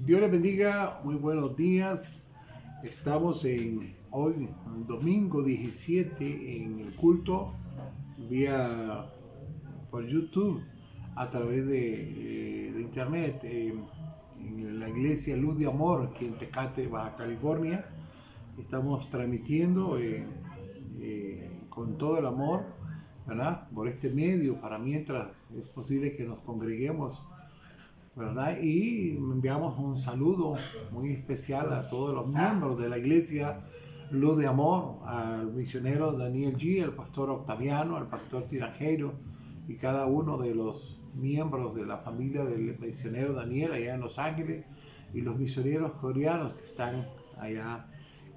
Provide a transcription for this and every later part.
Dios les bendiga, muy buenos días. Estamos hoy, domingo 17, en el culto vía por YouTube a través de internet en la iglesia Luz de Amor aquí en Tecate, Baja California. Estamos transmitiendo con todo el amor, ¿verdad? Por este medio, para mientras es posible que nos congreguemos, ¿verdad? Y enviamos un saludo muy especial a todos los miembros de la iglesia Luz de Amor, al misionero Daniel G., al pastor Octaviano, al pastor Tirajero y cada uno de los miembros de la familia del misionero Daniel allá en Los Ángeles, y los misioneros coreanos que están allá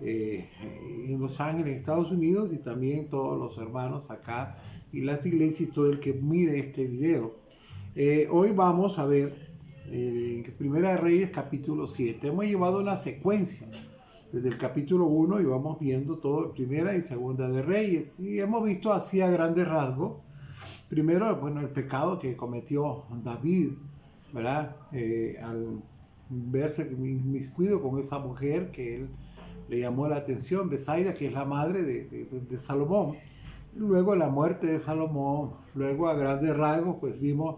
en Los Ángeles, Estados Unidos, y también todos los hermanos acá y las iglesias y todo el que mire este video. Hoy vamos a ver Primera de Reyes capítulo 7. Hemos llevado una secuencia desde el capítulo 1 y vamos viendo todo Primera y Segunda de Reyes, y hemos visto así a grandes rasgos. Primero, bueno, el pecado que cometió David, ¿verdad? Al verse inmiscuido con esa mujer que él le llamó la atención, Besaida, que es la madre de Salomón. Luego la muerte de Salomón, luego a grandes rasgos pues vimos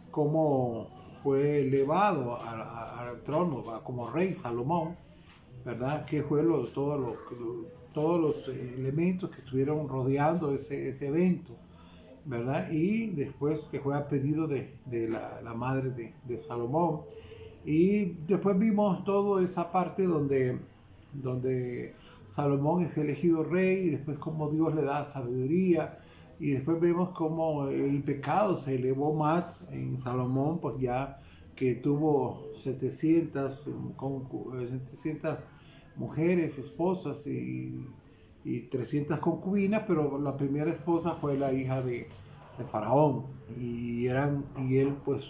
cómo fue elevado al trono como rey Salomón, ¿verdad? Que fue todos los elementos que estuvieron rodeando ese evento, ¿verdad? Y después que fue a pedido de la madre de Salomón. Y después vimos toda esa parte donde Salomón es elegido rey, y después cómo Dios le da sabiduría, y después vemos cómo el pecado se elevó más en Salomón, pues ya que tuvo 700 mujeres, esposas y 300 concubinas, pero la primera esposa fue la hija de Faraón, y él pues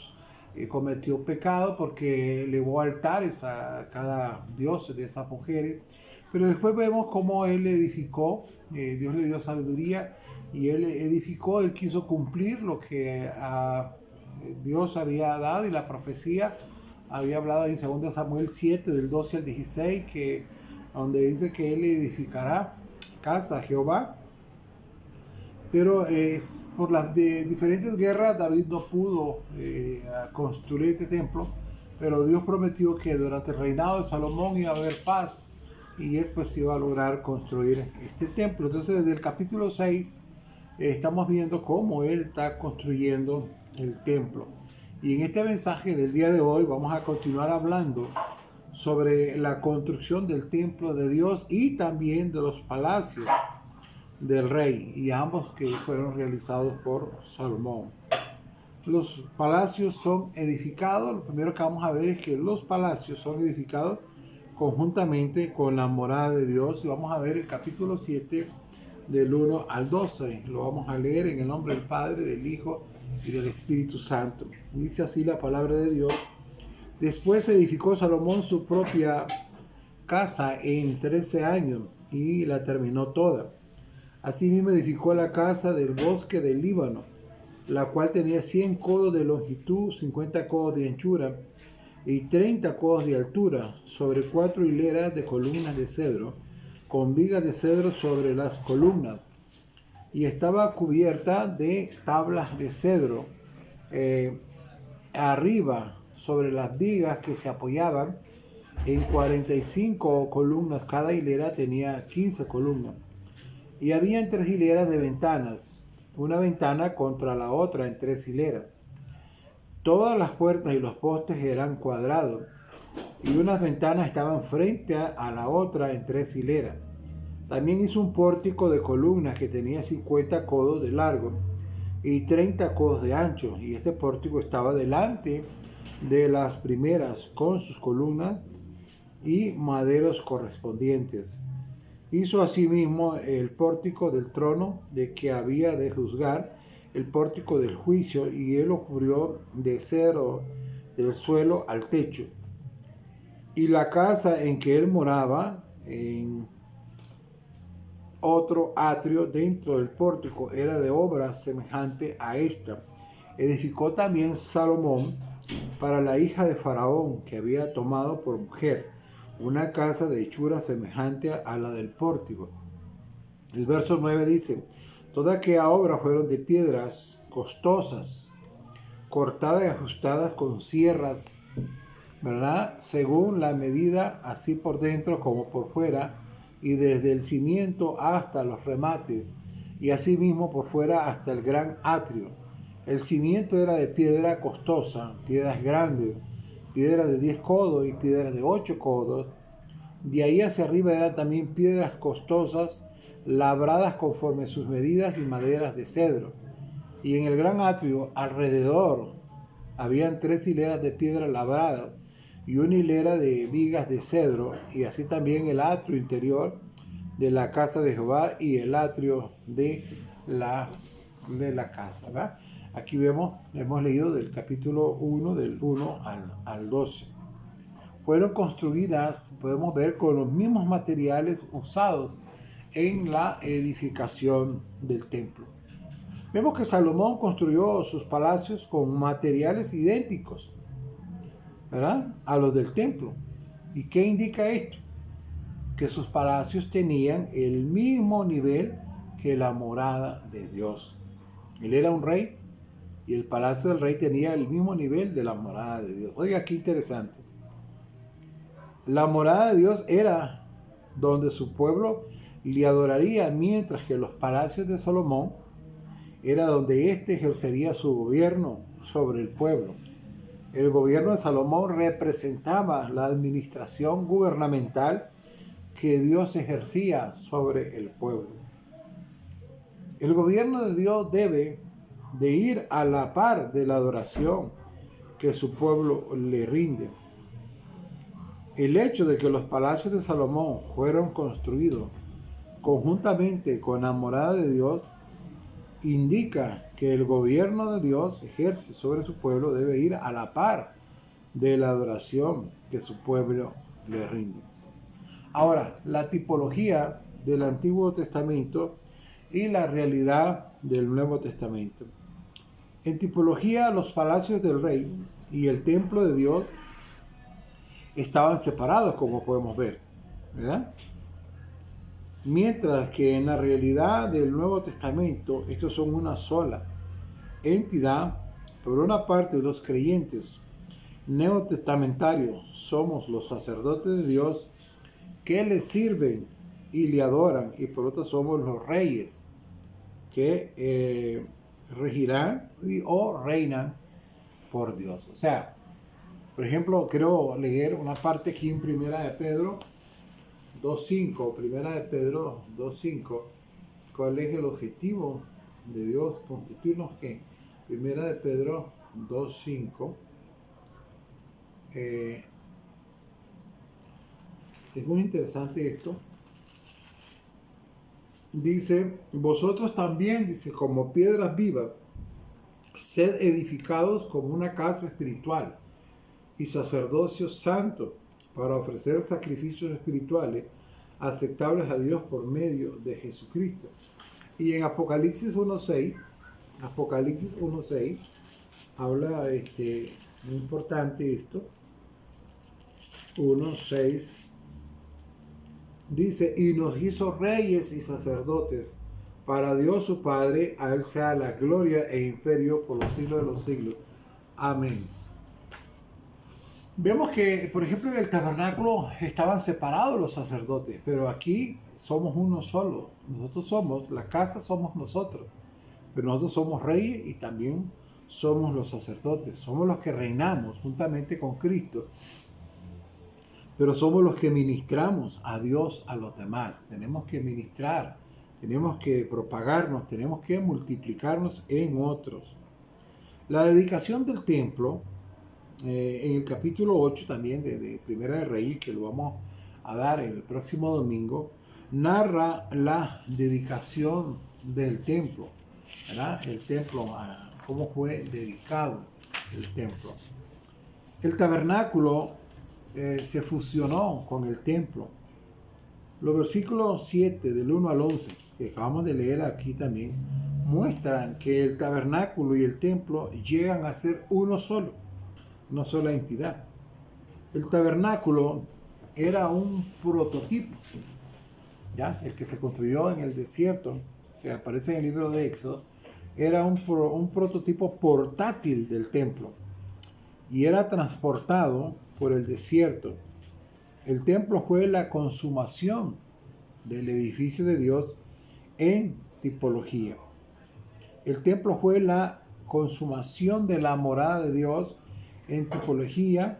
cometió pecado porque elevó altares a cada dios de esas mujeres. Pero después vemos cómo él edificó, Dios le dio sabiduría y él edificó, él quiso cumplir lo que Dios había dado, y la profecía había hablado en 2 Samuel 7, del 12 al 16, donde dice que él edificará casa a Jehová. Pero por las diferentes guerras David no pudo construir este templo, pero Dios prometió que durante el reinado de Salomón iba a haber paz, y él pues iba a lograr construir este templo. Entonces desde el capítulo 6 estamos viendo cómo él está construyendo el templo. Y en este mensaje del día de hoy vamos a continuar hablando sobre la construcción del templo de Dios y también de los palacios del rey, y ambos que fueron realizados por Salomón. Los palacios son edificados, lo primero que vamos a ver es que los palacios son edificados conjuntamente con la morada de Dios, y vamos a ver el capítulo 7 del 1 al 12. Lo vamos a leer en el nombre del Padre, del Hijo y del Espíritu Santo. Dice así la palabra de Dios: Después edificó Salomón su propia casa en 13 años y la terminó toda. Asimismo edificó la casa del bosque del Líbano, la cual tenía 100 codos de longitud, 50 codos de anchura y 30 codos de altura, sobre 4 hileras de columnas de cedro, con vigas de cedro sobre las columnas, y estaba cubierta de tablas de cedro arriba sobre las vigas que se apoyaban en 45 columnas. Cada hilera tenía 15 columnas. Y habían 3 hileras de ventanas, una ventana contra la otra en 3 hileras. Todas las puertas y los postes eran cuadrados, y unas ventanas estaban frente a la otra en 3 hileras. También hizo un pórtico de columnas que tenía 50 codos de largo y 30 codos de ancho, y este pórtico estaba delante de las primeras con sus columnas y maderos correspondientes. Hizo asimismo el pórtico del trono de que había de juzgar, el pórtico del juicio, y él lo cubrió de cedro del suelo al techo. Y la casa en que él moraba, en otro atrio dentro del pórtico, era de obra semejante a esta. Edificó también Salomón para la hija de Faraón, que había tomado por mujer una casa de hechura semejante a la del pórtico. El verso 9 dice: toda aquella obra fueron de piedras costosas, cortadas y ajustadas con sierras, ¿verdad? Según la medida, así por dentro como por fuera, y desde el cimiento hasta los remates, y asimismo por fuera hasta el gran atrio. El cimiento era de piedra costosa, piedras grandes, piedras de 10 codos y piedras de 8 codos. De ahí hacia arriba eran también piedras costosas, labradas conforme sus medidas y maderas de cedro. Y en el gran atrio alrededor habían 3 hileras de piedra labradas y una hilera de vigas de cedro, y así también el atrio interior de la casa de Jehová y el atrio de la casa, ¿verdad? Aquí hemos leído del capítulo 1, del 1 al 12. Fueron construidas, podemos ver, con los mismos materiales usados en la edificación del templo. Vemos que Salomón construyó sus palacios con materiales idénticos, ¿verdad?, a los del templo. ¿Y qué indica esto? Que sus palacios tenían el mismo nivel que la morada de Dios. Él era un rey y el palacio del rey tenía el mismo nivel de la morada de Dios. Oiga, qué interesante. La morada de Dios era donde su pueblo le adoraría, mientras que los palacios de Salomón era donde éste ejercería su gobierno sobre el pueblo. El gobierno de Salomón representaba la administración gubernamental que Dios ejercía sobre el pueblo. El gobierno de Dios debe de ir a la par de la adoración que su pueblo le rinde. El hecho de que los palacios de Salomón fueron construidos conjuntamente con la morada de Dios indica que el gobierno de Dios ejerce sobre su pueblo debe ir a la par de la adoración que su pueblo le rinde. Ahora, la tipología del Antiguo Testamento y la realidad del Nuevo Testamento. En tipología, los palacios del rey y el templo de Dios estaban separados, como podemos ver, ¿verdad? Mientras que en la realidad del Nuevo Testamento, estos son una sola entidad. Por una parte, los creyentes neotestamentarios somos los sacerdotes de Dios que le sirven y le adoran, y por otra somos los reyes que regirán o reinan por Dios. O sea, por ejemplo, quiero leer una parte aquí en Primera de Pedro 2.5, Primera de Pedro 2.5, ¿cuál es el objetivo de Dios? Constituirnos que Primera de Pedro 2.5 es muy interesante esto. Dice: vosotros también, dice, como piedras vivas, sed edificados como una casa espiritual y sacerdocio santo, para ofrecer sacrificios espirituales aceptables a Dios por medio de Jesucristo. Y en Apocalipsis 1.6, habla, muy importante esto, 1.6, dice: y nos hizo reyes y sacerdotes para Dios su Padre, a Él sea la gloria e imperio por los siglos de los siglos. Amén. Vemos que, por ejemplo, en el tabernáculo estaban separados los sacerdotes, pero aquí somos uno solo. Nosotros somos, la casa somos nosotros, pero nosotros somos reyes y también somos los sacerdotes. Somos los que reinamos juntamente con Cristo, pero somos los que ministramos a Dios a los demás. Tenemos que ministrar, tenemos que propagarnos, tenemos que multiplicarnos en otros. La dedicación del templo, en el capítulo 8 también de Primera de Reyes, que lo vamos a dar el próximo domingo, narra la dedicación del templo, ¿verdad? El templo, cómo fue dedicado el templo. El tabernáculo se fusionó con el templo. Los versículos 7 del 1 al 11 que acabamos de leer aquí también muestran que el tabernáculo y el templo llegan a ser uno solo. una sola entidad. El tabernáculo era un prototipo, ¿ya? El que se construyó en el desierto, que aparece en el libro de Éxodo, era un prototipo portátil del templo y era transportado por el desierto. El templo fue la consumación del edificio de Dios en tipología. El templo fue la consumación de la morada de Dios en tipología,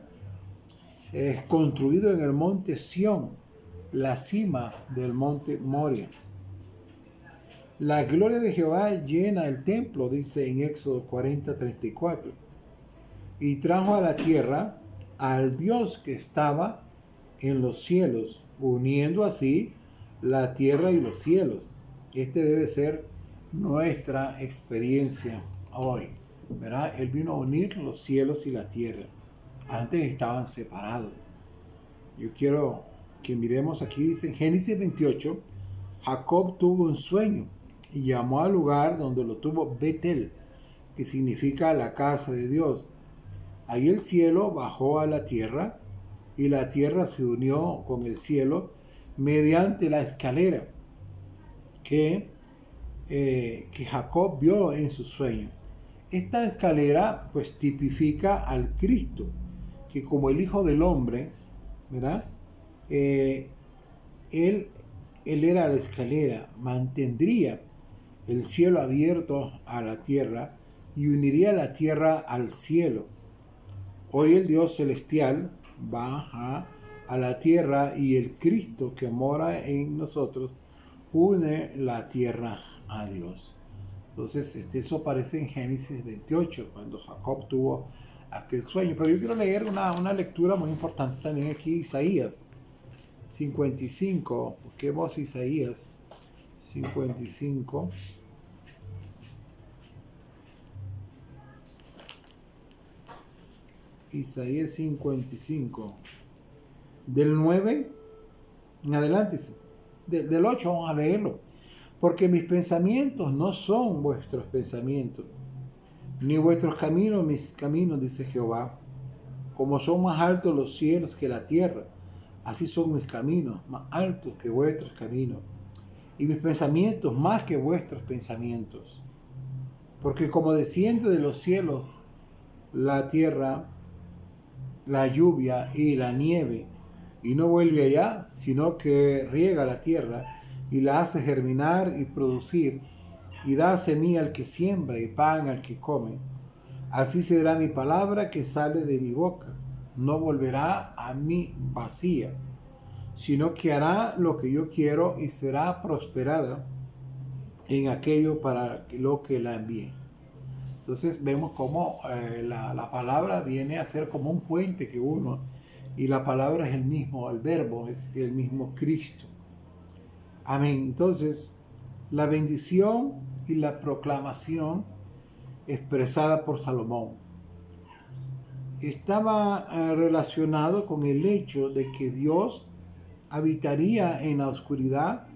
construido en el monte Sión, la cima del monte Moria. La gloria de Jehová llena el templo, dice en Éxodo 40:34, y trajo a la tierra al Dios que estaba en los cielos, uniendo así la tierra y los cielos. Este debe ser nuestra experiencia hoy, ¿verdad? Él vino a unir los cielos y la tierra. Antes estaban separados. Yo quiero que miremos aquí, dice en Génesis 28, Jacob tuvo un sueño y llamó al lugar donde lo tuvo Betel, que significa la casa de Dios. Ahí el cielo bajó a la tierra y la tierra se unió con el cielo mediante la escalera que Jacob vio en su sueño. Esta escalera pues tipifica al Cristo, que como el Hijo del Hombre, ¿verdad? Él era la escalera, mantendría el cielo abierto a la tierra y uniría la tierra al cielo. Hoy el Dios celestial baja a la tierra y el Cristo que mora en nosotros une la tierra a Dios. Entonces, eso aparece en Génesis 28, cuando Jacob tuvo aquel sueño. Pero yo quiero leer una lectura muy importante también aquí, Isaías 55. Busquemos Isaías 55. Isaías 55. Del 9 en adelante. Del 8 vamos a leerlo. Porque mis pensamientos no son vuestros pensamientos, ni vuestros caminos mis caminos, dice Jehová. Como son más altos los cielos que la tierra, así son mis caminos, más altos que vuestros caminos, y mis pensamientos más que vuestros pensamientos. Porque como desciende de los cielos la tierra, la lluvia y la nieve, y no vuelve allá, sino que riega la tierra, y la hace germinar y producir, y da semilla al que siembra y pan al que come. Así será mi palabra que sale de mi boca. No volverá a mí vacía, sino que hará lo que yo quiero y será prosperada en aquello para lo que la envíe. Entonces vemos cómo la palabra viene a ser como un puente que uno, y la palabra es el mismo, el verbo es el mismo Cristo. Amén. Entonces, la bendición y la proclamación expresada por Salomón estaba relacionado con el hecho de que Dios habitaría en la oscuridad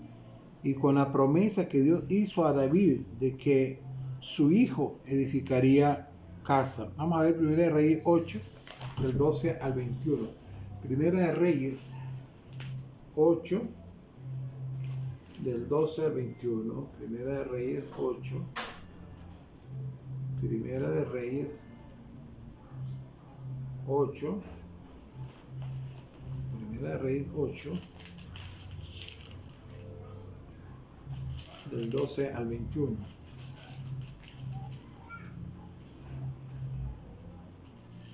y con la promesa que Dios hizo a David de que su hijo edificaría casa. Vamos a ver Primera de Reyes 8, del 12 al 21. Primera de Reyes 8, del 12 al 21, Primera de Reyes 8, Primera de Reyes 8, Primera de Reyes 8, del 12 al 21.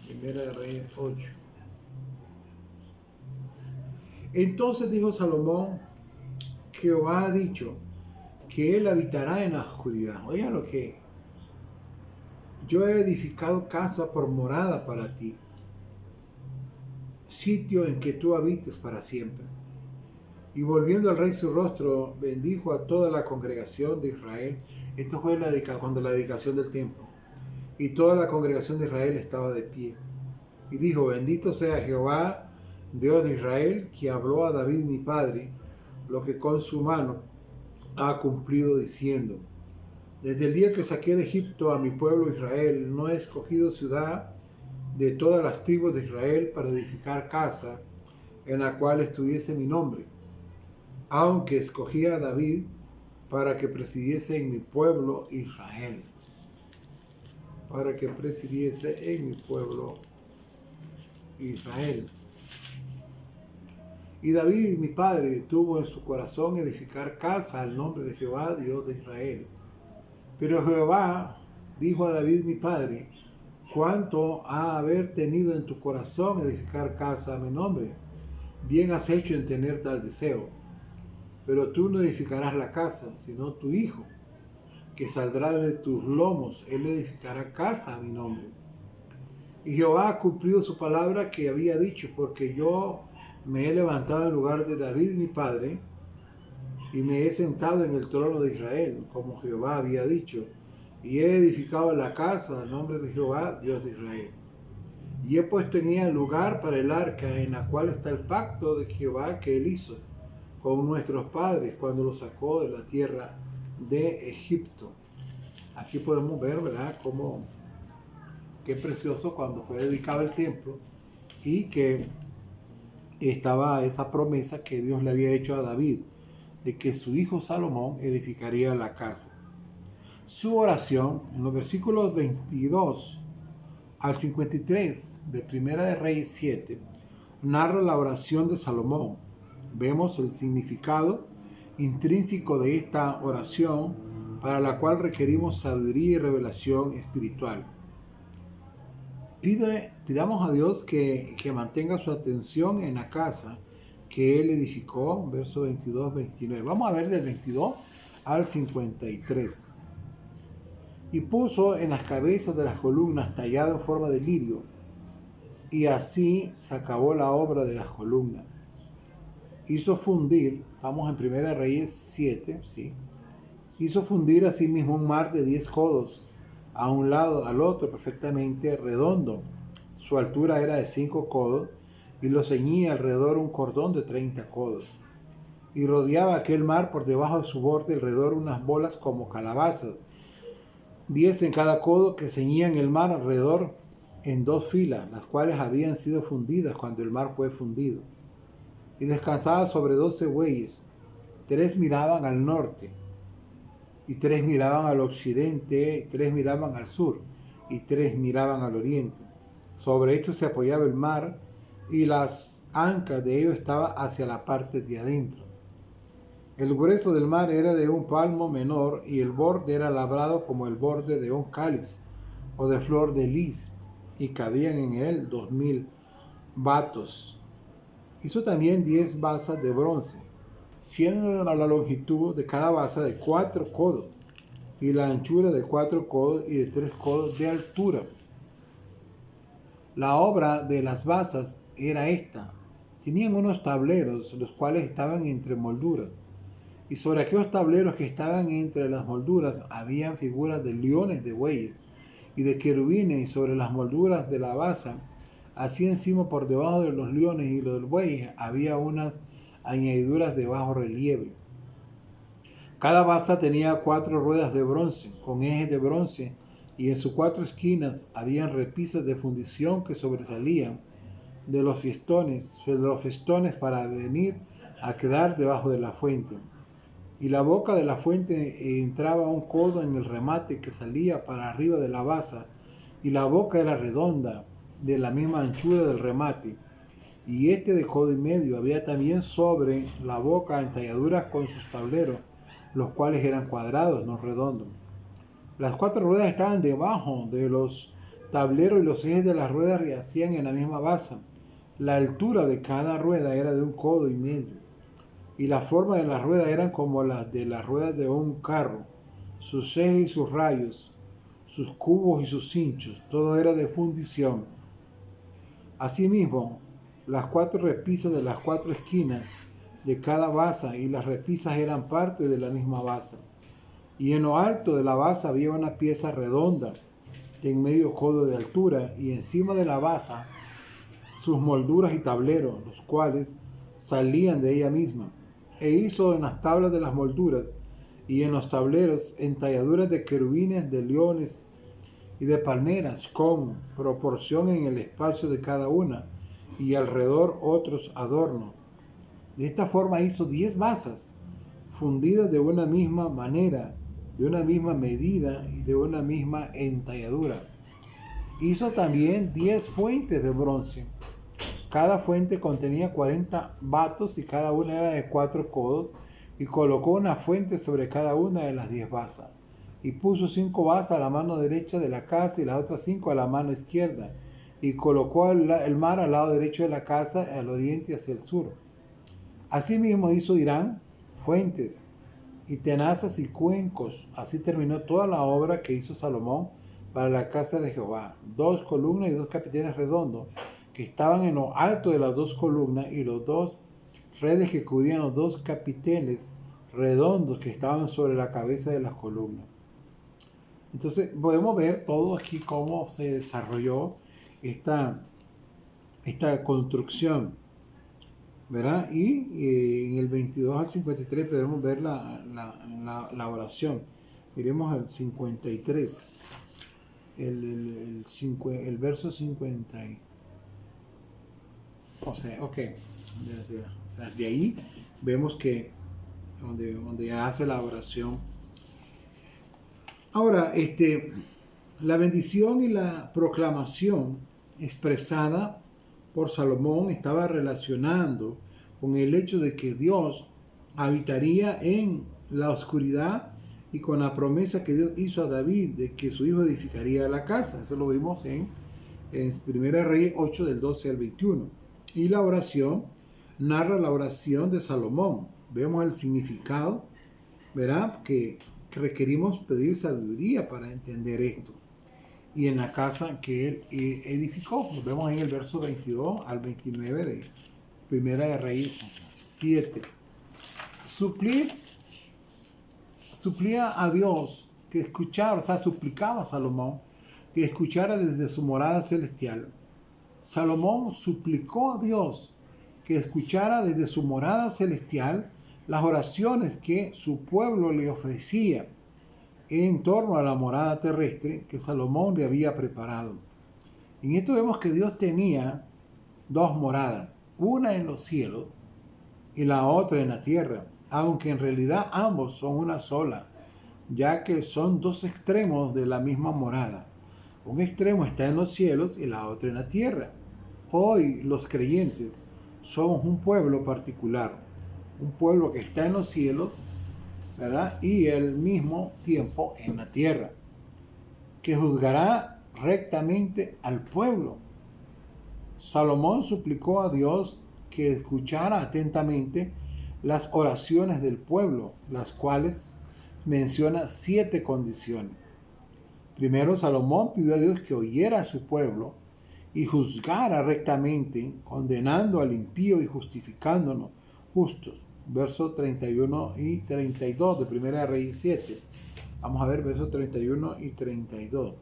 Primera de Reyes 8. Entonces dijo Salomón: Jehová ha dicho que él habitará en la oscuridad. Oigan lo que: yo he edificado casa por morada para ti, sitio en que tú habites para siempre. Y volviendo al rey su rostro, bendijo a toda la congregación de Israel. Esto fue cuando la dedicación del templo. Y toda la congregación de Israel estaba de pie. Y dijo: bendito sea Jehová, Dios de Israel, que habló a David mi padre, lo que con su mano ha cumplido, diciendo: desde el día que saqué de Egipto a mi pueblo Israel, no he escogido ciudad de todas las tribus de Israel para edificar casa en la cual estuviese mi nombre, aunque escogí a David para que presidiese en mi pueblo Israel. Para que presidiese en mi pueblo Israel. Y David, mi padre, tuvo en su corazón edificar casa al nombre de Jehová, Dios de Israel. Pero Jehová dijo a David, mi padre, ¿cuánto ha haber tenido en tu corazón edificar casa a mi nombre? Bien has hecho en tener tal deseo. Pero tú no edificarás la casa, sino tu hijo, que saldrá de tus lomos. Él edificará casa a mi nombre. Y Jehová ha cumplido su palabra que había dicho, porque yo me he levantado en lugar de David mi padre, y me he sentado en el trono de Israel, como Jehová había dicho, y he edificado la casa al nombre de Jehová, Dios de Israel. Y he puesto en ella lugar para el arca, en la cual está el pacto de Jehová que él hizo con nuestros padres cuando los sacó de la tierra de Egipto. Aquí podemos ver, ¿verdad?, cómo qué precioso cuando fue dedicado el templo y que estaba esa promesa que Dios le había hecho a David de que su hijo Salomón edificaría la casa. Su oración en los versículos 22 al 53 de Primera de Reyes 7 narra la oración de Salomón. Vemos el significado intrínseco de esta oración para la cual requerimos sabiduría y revelación espiritual. Pidamos a Dios que mantenga su atención en la casa que Él edificó, versos 22-29. Vamos a ver del 22 al 53. Y puso en las cabezas de las columnas tallado en forma de lirio, y así se acabó la obra de las columnas. Hizo fundir, estamos en Primera Reyes 7, ¿sí? Hizo fundir asimismo un mar de 10 codos, a un lado al otro perfectamente redondo. Su altura era de 5 codos, y lo ceñía alrededor un cordón de 30 codos. Y rodeaba aquel mar por debajo de su borde alrededor unas bolas como calabazas, 10 en cada codo, que ceñían el mar alrededor en 2 filas, las cuales habían sido fundidas cuando el mar fue fundido. Y descansaba sobre 12 bueyes, 3 miraban al norte, y 3 miraban al occidente, 3 miraban al sur, y 3 miraban al oriente. Sobre esto se apoyaba el mar, y las ancas de ellos estaban hacia la parte de adentro. El grueso del mar era de un palmo menor, y el borde era labrado como el borde de un cáliz, o de flor de lis, y cabían en él 2000 batos. Hizo también 10 basas de bronce, siendo la longitud de cada basa de 4 codos, y la anchura de 4 codos y de 3 codos de altura. La obra de las basas era esta. Tenían unos tableros, los cuales estaban entre molduras, y sobre aquellos tableros que estaban entre las molduras habían figuras de leones, de bueyes y de querubines, y sobre las molduras de la basa, así encima por debajo de los leones y los bueyes, había unas añadiduras de bajo relieve. Cada basa tenía 4 ruedas de bronce, con ejes de bronce, y en sus 4 esquinas habían repisas de fundición que sobresalían de los festones para venir a quedar debajo de la fuente. Y la boca de la fuente entraba un codo en el remate que salía para arriba de la basa, y la boca era redonda, de la misma anchura del remate, y este de codo y medio. Había también sobre la boca entalladuras con sus tableros, los cuales eran cuadrados, no redondos. Las 4 ruedas estaban debajo de los tableros, y los ejes de las ruedas yacían en la misma basa. La altura de cada rueda era de un codo y medio, y la forma de las ruedas eran como las de las ruedas de un carro. Sus ejes y sus rayos, sus cubos y sus cinchos, todo era de fundición. Asimismo, las 4 repisas de las 4 esquinas de cada basa, y las repisas eran parte de la misma basa. Y en lo alto de la basa había una pieza redonda de en medio codo de altura, y encima de la basa sus molduras y tableros, los cuales salían de ella misma. E hizo en las tablas de las molduras y en los tableros entalladuras de querubines, de leones y de palmeras con proporción en el espacio de cada una, y alrededor otros adornos. De esta forma hizo 10 basas, fundidas de una misma manera, de una misma medida y de una misma entalladura. Hizo también 10 fuentes de bronce. Cada fuente contenía 40 batos y cada una era de 4 codos, y colocó una fuente sobre cada una de las 10 basas. Y puso 5 basas a la mano derecha de la casa y las otras 5 a la mano izquierda. Y colocó el mar al lado derecho de la casa, al oriente y hacia el sur. Asimismo hizo Hirán fuentes y tenazas y cuencos. Así terminó toda la obra que hizo Salomón para la casa de Jehová. 2 columnas y 2 capiteles redondos que estaban en lo alto de las 2 columnas, y los 2 redes que cubrían los 2 capiteles redondos que estaban sobre la cabeza de las columnas. Entonces podemos ver todo aquí cómo se desarrolló esta construcción, ¿verdad? Y en el 22 al 53 podemos ver la oración. Miremos el 53, el verso 50. O sea, ok, desde ahí vemos que donde hace la oración. Ahora, la bendición y la proclamación expresada por Salomón estaba relacionando con el hecho de que Dios habitaría en la oscuridad, y con la promesa que Dios hizo a David de que su hijo edificaría la casa. Eso lo vimos en 1 Reyes 8 del 12 al 21. Y la oración narra la oración de Salomón. Vemos el significado, ¿verdad? Que requerimos pedir sabiduría para entender esto. Y en la casa que él edificó, nos vemos en el verso 22 al 29 de 1 Reyes 7. Suplía a Dios que escuchara, o sea, suplicaba a Salomón que escuchara desde su morada celestial. Salomón suplicó a Dios que escuchara desde su morada celestial las oraciones que su pueblo le ofrecía en torno a la morada terrestre que Salomón le había preparado. En esto vemos que Dios tenía 2 moradas, una en los cielos y la otra en la tierra, aunque en realidad ambos son una sola, ya que son 2 extremos de la misma morada. Un extremo está en los cielos y la otra en la tierra. Hoy los creyentes somos un pueblo particular, un pueblo que está en los cielos, ¿verdad? Y al mismo tiempo en la tierra, que juzgará rectamente al pueblo. Salomón suplicó a Dios que escuchara atentamente las oraciones del pueblo, las cuales menciona 7 condiciones. Primero, Salomón pidió a Dios que oyera a su pueblo y juzgara rectamente, condenando al impío y justificándonos justos. Versos 31 y 32 de 1 Reyes 7. Vamos a ver versos 31 y 32.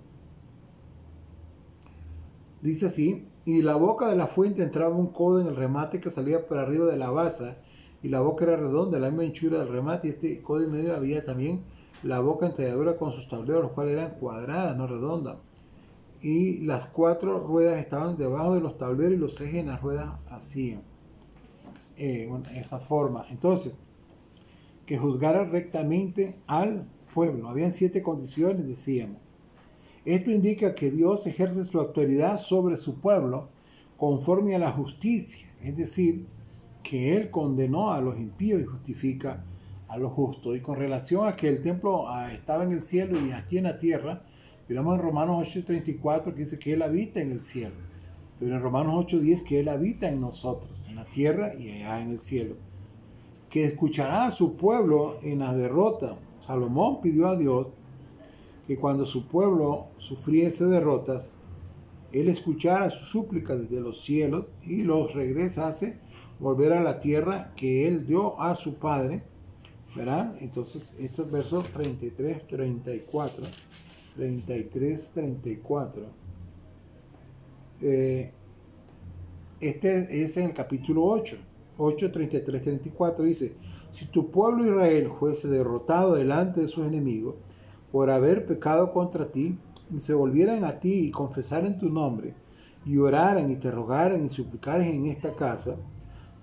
Dice así: y la boca de la fuente entraba un codo en el remate que salía por arriba de la basa, y la boca era redonda, la misma anchura del remate, y este codo en medio había también la boca entalladura con sus tableros, los cuales eran cuadradas, no redondas. Y las 4 ruedas estaban debajo de los tableros, y los ejes en las ruedas hacían esa forma. Entonces, que juzgara rectamente al pueblo. Habían 7 condiciones, decíamos. Esto indica que Dios ejerce su autoridad sobre su pueblo conforme a la justicia, es decir, que Él condenó a los impíos y justifica a los justos. Y con relación a que el templo estaba en el cielo y aquí en la tierra, miramos en Romanos 8:34 que dice que Él habita en el cielo, pero en Romanos 8:10 que Él habita en nosotros, en la tierra y allá en el cielo. Que escuchará a su pueblo en la derrota. Salomón pidió a Dios que cuando su pueblo sufriese derrotas, Él escuchara sus súplicas desde los cielos y los regresase, volver a la tierra que Él dio a su padre, ¿verdad? Entonces, estos versos 33, 34, 33, 34. Este es en el capítulo 8, 33, 34, dice: si tu pueblo Israel fuese derrotado delante de sus enemigos por haber pecado contra ti, y se volvieran a ti y confesaren tu nombre, y oraran y te rogaran y suplicaran en esta casa,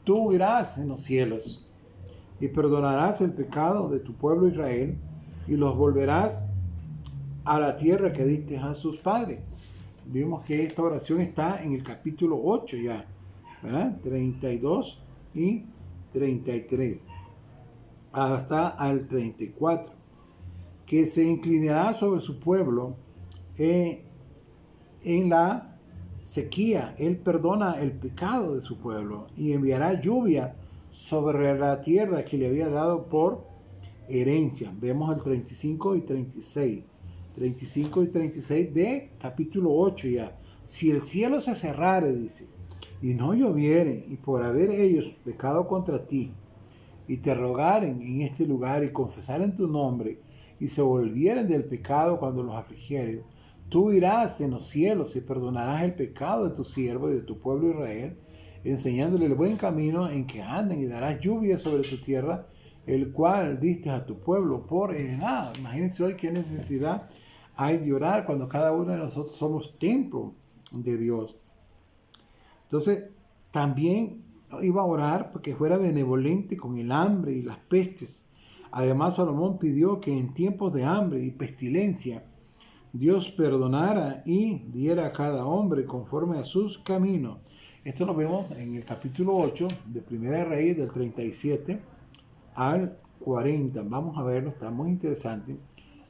tú oirás en los cielos y perdonarás el pecado de tu pueblo Israel y los volverás a la tierra que diste a sus padres. Vimos que esta oración está en el capítulo 8 ya, ¿verdad? 32 y 33, hasta al 34, que se inclinará sobre su pueblo en la sequía. Él perdona el pecado de su pueblo y enviará lluvia sobre la tierra que le había dado por herencia. Vemos el 35 y 36. 35 y 36 de capítulo 8 ya. Si el cielo se cerrare, dice, y no lloviere, y por haber ellos pecado contra ti, y te rogaren en este lugar, y confesaren tu nombre, y se volvieren del pecado cuando los afligieres, tú irás en los cielos y perdonarás el pecado de tu siervo y de tu pueblo Israel, enseñándole el buen camino en que anden, y darás lluvia sobre tu tierra, el cual diste a tu pueblo por heredad. Imagínense hoy qué necesidad hay de orar cuando cada uno de nosotros somos templo de Dios. Entonces, también iba a orar porque fuera benevolente con el hambre y las pestes. Además, Salomón pidió que en tiempos de hambre y pestilencia, Dios perdonara y diera a cada hombre conforme a sus caminos. Esto lo vemos en el capítulo 8 de Primera de Reyes, del 37 al 40. Vamos a verlo, está muy interesante.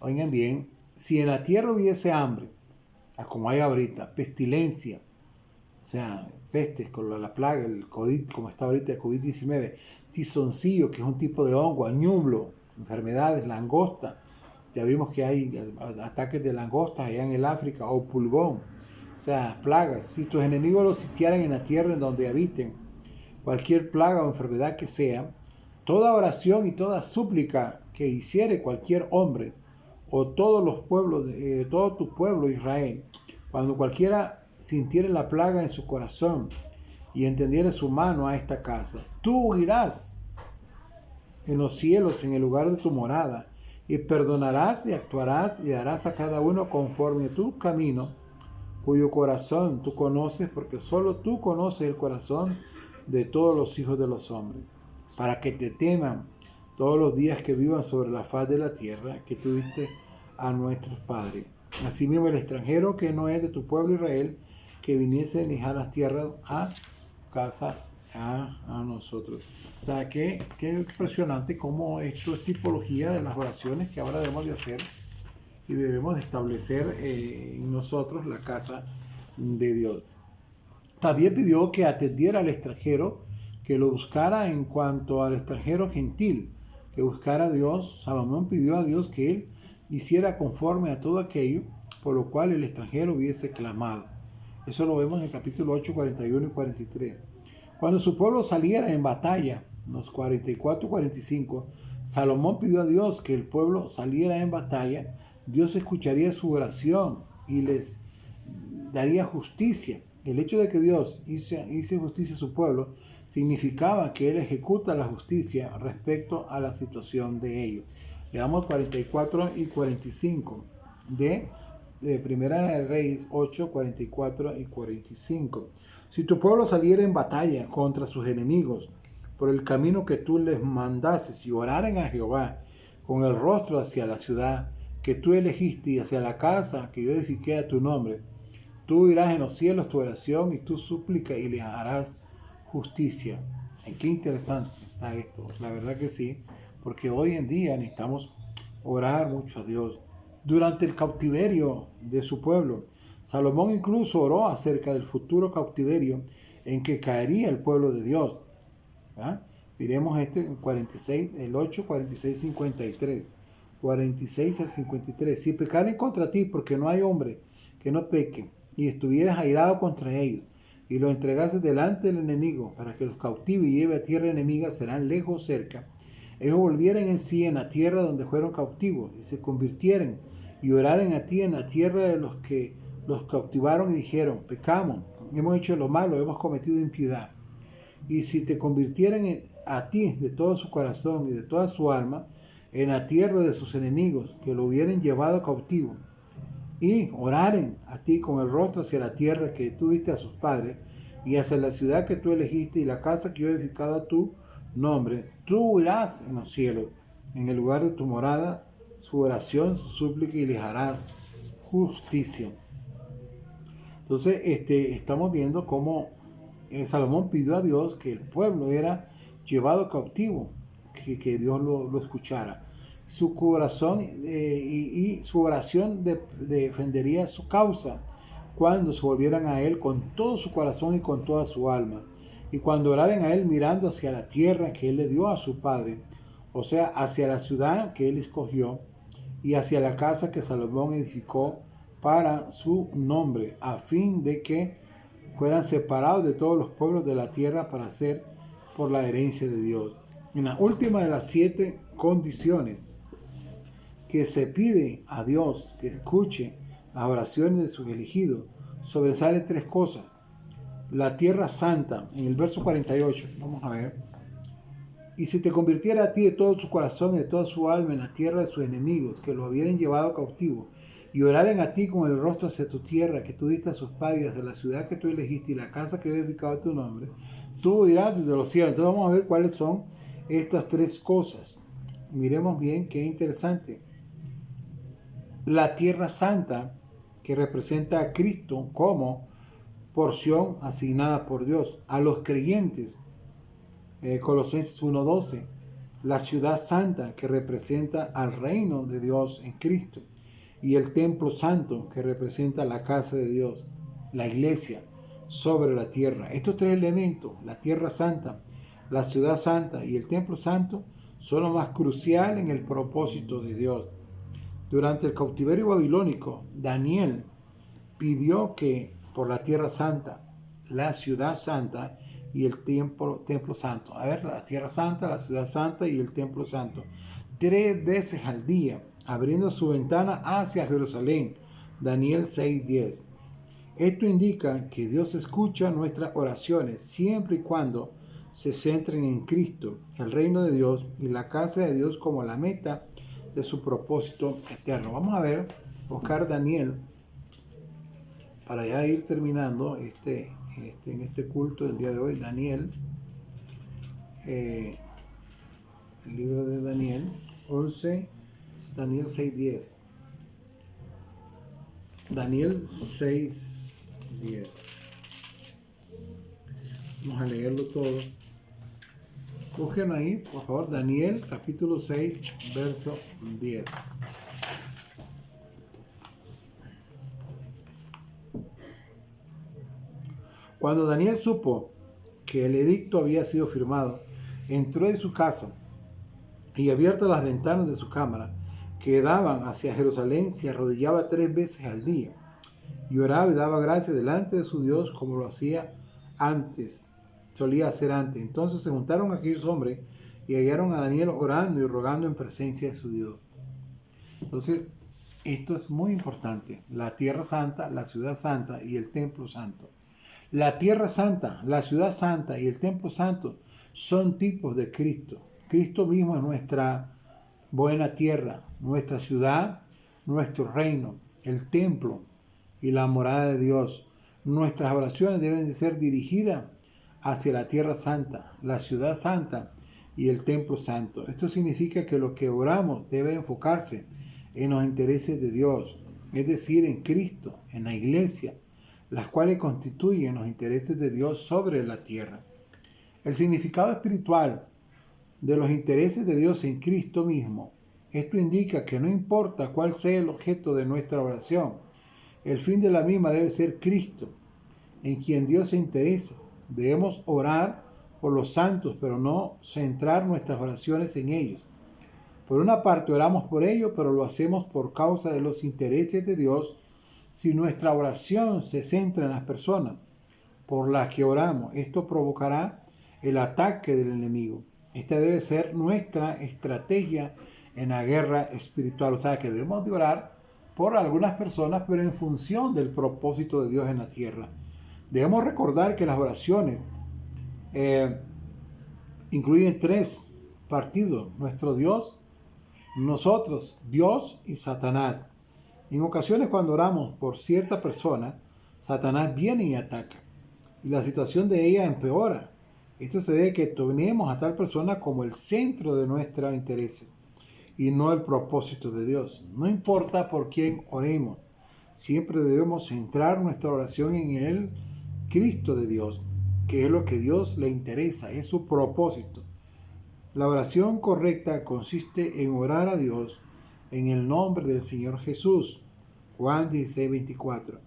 Oigan bien, si en la tierra hubiese hambre, como hay ahorita, pestilencia, o sea, pestes con la plaga, el COVID, como está ahorita el COVID-19, tizoncillo, que es un tipo de hongo, añublo, enfermedades, langosta. Ya vimos que hay ataques de langostas allá en el África, o pulgón, o sea, plagas. Si tus enemigos los sitiaran en la tierra en donde habiten, cualquier plaga o enfermedad que sea, toda oración y toda súplica que hiciere cualquier hombre, o todos los pueblos, todo tu pueblo Israel, cuando cualquiera sintiere la plaga en su corazón y entendiere su mano a esta casa, tú irás en los cielos, en el lugar de tu morada, y perdonarás y actuarás y darás a cada uno conforme a tu camino, cuyo corazón tú conoces, porque solo tú conoces el corazón de todos los hijos de los hombres, para que te teman todos los días que vivan sobre la faz de la tierra que tú diste a nuestros padres. Asimismo, el extranjero que no es de tu pueblo Israel, que viniese en lejanas tierras a casa a nosotros. O sea, qué impresionante cómo esto es tipología de las oraciones que ahora debemos de hacer y debemos de establecer en nosotros la casa de Dios. También pidió que atendiera al extranjero, que lo buscara en cuanto al extranjero gentil, que buscara a Dios. Salomón pidió a Dios que él hiciera conforme a todo aquello por lo cual el extranjero hubiese clamado. Eso lo vemos en el capítulo 8, 41 y 43. Cuando su pueblo saliera en batalla, los 44 y 45, Salomón pidió a Dios que el pueblo saliera en batalla. Dios escucharía su oración y les daría justicia. El hecho de que Dios hice justicia a su pueblo significaba que Él ejecuta la justicia respecto a la situación de ellos. Leamos 44 y 45 de Primera de Reyes 8, 44 y 45. Si tu pueblo saliera en batalla contra sus enemigos por el camino que tú les mandases y oraren a Jehová con el rostro hacia la ciudad que tú elegiste y hacia la casa que yo edifiqué a tu nombre, tú irás en los cielos tu oración y tu súplica y les harás justicia. Qué interesante está esto, la verdad que sí, porque hoy en día necesitamos orar mucho a Dios. Durante el cautiverio de su pueblo, Salomón incluso oró acerca del futuro cautiverio en que caería el pueblo de Dios. ¿Ah? Miremos este en 46, el 8, 46, 53. 46 al 53. Si pecaren contra ti, porque no hay hombre que no peque, y estuvieras airado contra ellos, y los entregases delante del enemigo, para que los cautive y lleve a tierra enemiga, serán lejos o cerca. Ellos volvieran en sí en la tierra donde fueron cautivos, y se convirtieren, y oraren a ti en la tierra de los que los cautivaron, y dijeron, pecamos, hemos hecho lo malo, hemos cometido impiedad. Y si te convirtieren a ti de todo su corazón y de toda su alma, en la tierra de sus enemigos, que lo hubieran llevado cautivo, y oraren a ti con el rostro hacia la tierra que tú diste a sus padres, y hacia la ciudad que tú elegiste y la casa que yo he edificado a tu nombre, tú irás en los cielos, en el lugar de tu morada, su oración, su súplica, y les harás justicia. Entonces, estamos viendo cómo Salomón pidió a Dios que el pueblo era llevado cautivo, que Dios lo escuchara. Su corazón y su oración defendería su causa cuando se volvieran a Él con todo su corazón y con toda su alma. Y cuando oraran a Él mirando hacia la tierra que Él le dio a su padre, o sea, hacia la ciudad que Él escogió y hacia la casa que Salomón edificó para su nombre, a fin de que fueran separados de todos los pueblos de la tierra para ser por la herencia de Dios. En la última de las 7 condiciones que se pide a Dios que escuche las oraciones de sus elegidos, sobresalen 3 cosas. La tierra santa, en el verso 48, vamos a ver. Y si te convirtiera a ti de todo su corazón y de toda su alma en la tierra de sus enemigos, que lo hubieran llevado cautivo, y oraren a ti con el rostro hacia tu tierra, que tú diste a sus padres, hacia la ciudad que tú elegiste y la casa que he edificado a tu nombre, tú irás desde los cielos. Entonces vamos a ver cuáles son estas 3 cosas. Miremos bien, qué interesante. La tierra santa, que representa a Cristo como porción asignada por Dios a los creyentes. Colosenses 1:12. La ciudad santa, que representa al reino de Dios en Cristo. Y el templo santo, que representa la casa de Dios, la iglesia sobre la tierra. Estos 3 elementos, la tierra santa, la ciudad santa y el templo santo, son lo más crucial en el propósito de Dios. Durante el cautiverio babilónico, Daniel pidió que por la tierra santa, la ciudad santa y el templo santo. A ver, la tierra santa, la ciudad santa y el templo santo. 3 veces al día, abriendo su ventana hacia Jerusalén. Daniel 6:10. Esto indica que Dios escucha nuestras oraciones siempre y cuando se centren en Cristo, el reino de Dios y la casa de Dios como la meta de su propósito eterno. Vamos a ver, buscar Daniel, para ya ir terminando en este culto del día de hoy. Daniel, el libro de Daniel 11, Daniel 6:10. Daniel 6:10. Vamos a leerlo todo. Busquen ahí, por favor, Daniel capítulo 6, verso 10. Cuando Daniel supo que el edicto había sido firmado, entró en su casa y, abiertas las ventanas de su cámara que daban hacia Jerusalén, se arrodillaba 3 veces al día y oraba y daba gracias delante de su Dios como lo hacía antes, solía hacer antes. Entonces se juntaron aquellos hombres y hallaron a Daniel orando y rogando en presencia de su Dios. Entonces, esto es muy importante: la tierra santa, la ciudad santa y el templo santo. La tierra santa, la ciudad santa y el templo santo son tipos de Cristo. Cristo mismo es nuestra buena tierra, nuestra ciudad, nuestro reino, el templo y la morada de Dios. Nuestras oraciones deben de ser dirigidas hacia la tierra santa, la ciudad santa y el templo santo. Esto significa que lo que oramos debe enfocarse en los intereses de Dios, es decir, en Cristo, en la iglesia, las cuales constituyen los intereses de Dios sobre la tierra. El significado espiritual de los intereses de Dios en Cristo mismo. Esto indica que no importa cuál sea el objeto de nuestra oración, el fin de la misma debe ser Cristo, en quien Dios se interesa. Debemos orar por los santos, pero no centrar nuestras oraciones en ellos. Por una parte oramos por ellos, pero lo hacemos por causa de los intereses de Dios. Si nuestra oración se centra en las personas por las que oramos, esto provocará el ataque del enemigo. Esta debe ser nuestra estrategia en la guerra espiritual. O sea, que debemos de orar por algunas personas, pero en función del propósito de Dios en la tierra. Debemos recordar que las oraciones incluyen 3 partidos: nuestro Dios, nosotros, Dios y Satanás. En ocasiones cuando oramos por cierta persona, Satanás viene y ataca, y la situación de ella empeora. Esto se debe que tomemos a tal persona como el centro de nuestros intereses y no el propósito de Dios. No importa por quién oremos, siempre debemos centrar nuestra oración en el Cristo de Dios, que es lo que Dios le interesa, es su propósito. La oración correcta consiste en orar a Dios en el nombre del Señor Jesús, Juan 16:24,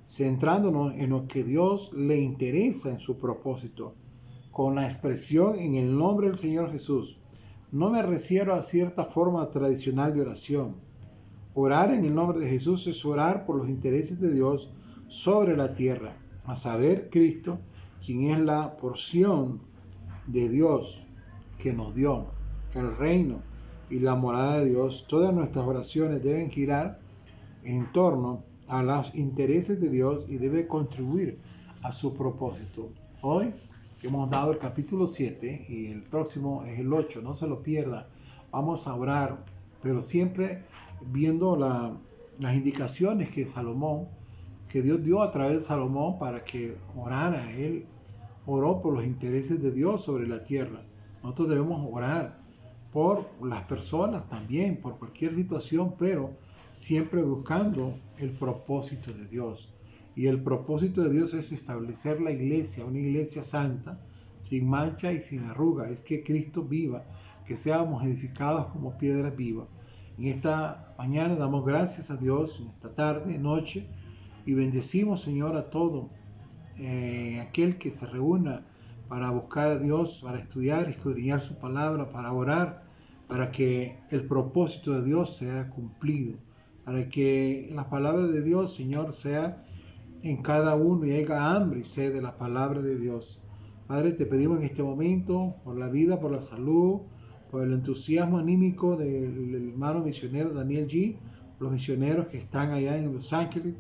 centrándonos en lo que Dios le interesa en su propósito, con la expresión en el nombre del Señor Jesús. No me refiero a cierta forma tradicional de oración. Orar en el nombre de Jesús es orar por los intereses de Dios sobre la tierra, a saber, Cristo, quien es la porción de Dios que nos dio, el reino y la morada de Dios. Todas nuestras oraciones deben girar en torno a los intereses de Dios y debe contribuir a su propósito. Hoy hemos dado el capítulo 7 y el próximo es el 8, no se lo pierda. Vamos a orar, pero siempre viendo las indicaciones que Salomón, que Dios dio a través de Salomón para que orara. Él oró por los intereses de Dios sobre la tierra. Nosotros debemos orar por las personas también, por cualquier situación, pero siempre buscando el propósito de Dios. Y el propósito de Dios es establecer la iglesia, una iglesia santa, sin mancha y sin arruga. Es que Cristo viva, que seamos edificados como piedras vivas. En esta mañana damos gracias a Dios, en esta tarde, noche, y bendecimos, Señor, a todo aquel que se reúna para buscar a Dios, para estudiar, escudriñar su palabra, para orar, para que el propósito de Dios sea cumplido, para que la palabra de Dios, Señor, sea en cada uno y haya hambre y sed de la palabra de Dios. Padre, te pedimos en este momento por la vida, por la salud, por el entusiasmo anímico del hermano misionero Daniel G., los misioneros que están allá en Los Ángeles,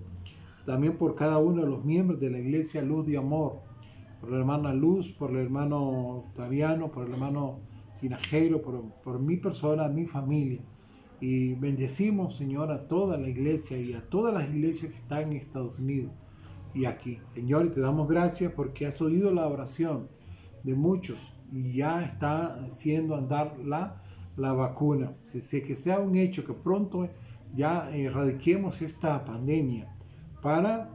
también por cada uno de los miembros de la iglesia Luz de Amor, por la hermana Luz, por el hermano Octaviano, por el hermano Tinajero, por mi persona, mi familia. Y bendecimos, Señor, a toda la iglesia y a todas las iglesias que están en Estados Unidos y aquí. Señor, y te damos gracias porque has oído la oración de muchos y ya está haciendo andar la vacuna. Que sea un hecho que pronto ya erradiquemos esta pandemia para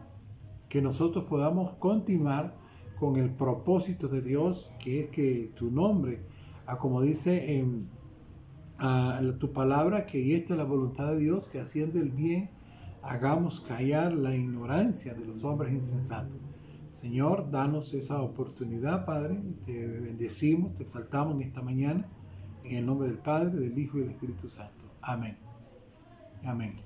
que nosotros podamos continuar con el propósito de Dios, que es que tu nombre, como dice en tu palabra, que esta es la voluntad de Dios, que haciendo el bien hagamos callar la ignorancia de los hombres insensatos. Señor, danos esa oportunidad, Padre. Te bendecimos, te exaltamos en esta mañana, en el nombre del Padre, del Hijo y del Espíritu Santo. Amén. Amén.